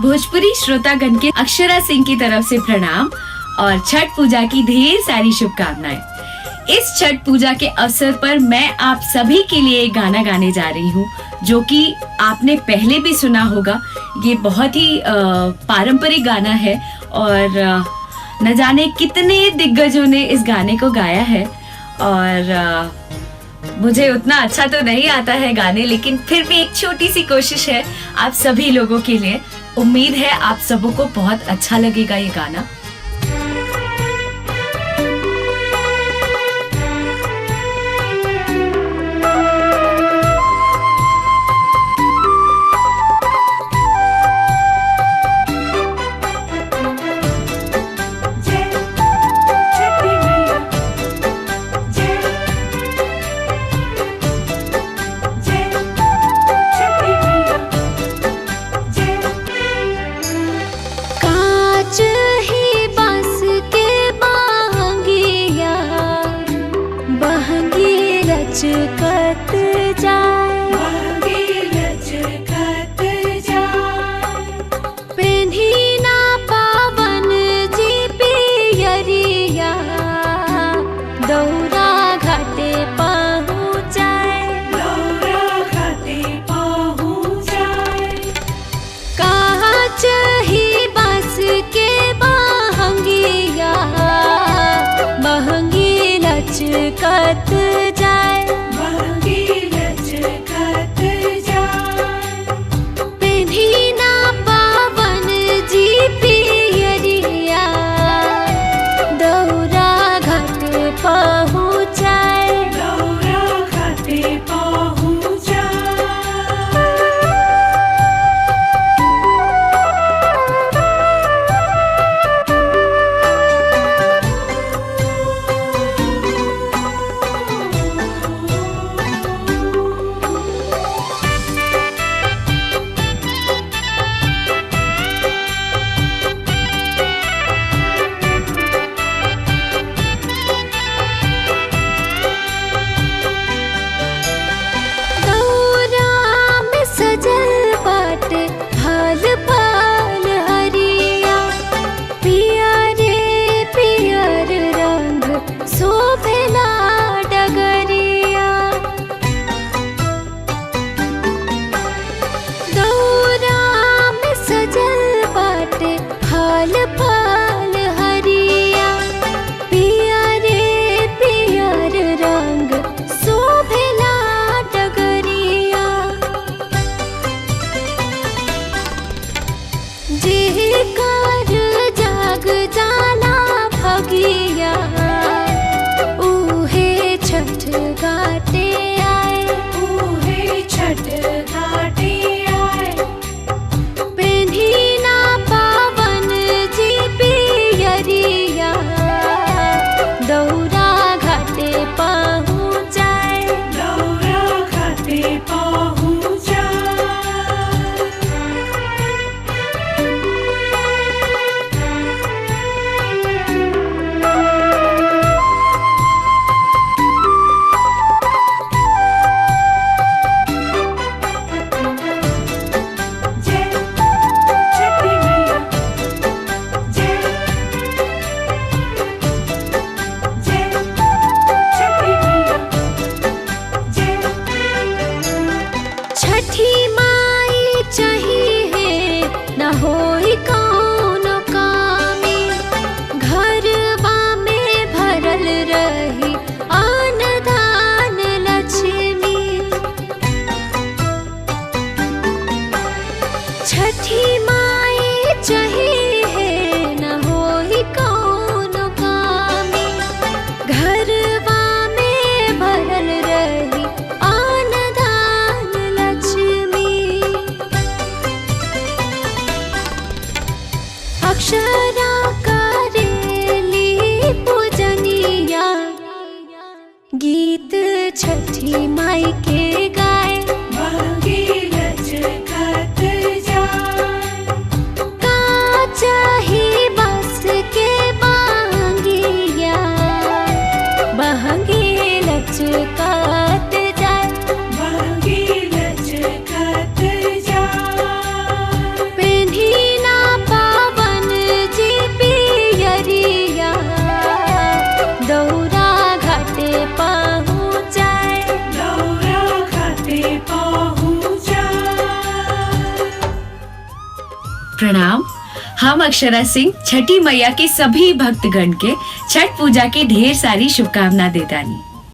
भोजपुरी श्रोतागण के अक्षरा सिंह की तरफ से प्रणाम और छठ पूजा की ढेर सारी शुभकामनाएं। इस छठ पूजा के अवसर पर मैं आप सभी के लिए एक गाना गाने जा रही हूँ जो कि आपने पहले भी सुना होगा। ये बहुत ही पारंपरिक गाना है और न जाने कितने दिग्गजों ने इस गाने को गाया है और मुझे उतना अच्छा तो नहीं आता है गाने, लेकिन फिर भी एक छोटी सी कोशिश है आप सभी लोगों के लिए। उम्मीद है आप सबों को बहुत अच्छा लगेगा ये गाना। लचकत जाए पेन्ही ना पावन जी पियरिया दौरा घाटे पहुँचाए काच ही बांस के बहंगिया बहंगी लचकत जाए गीत छठी माई के गाए काच ही बांस के बहंगिया बहंगी लचकत जाए पेन्ही प्रणाम। हम अक्षरा सिंह छठी मैया के सभी भक्तगण के छठ पूजा की ढेर सारी शुभकामना देतानी।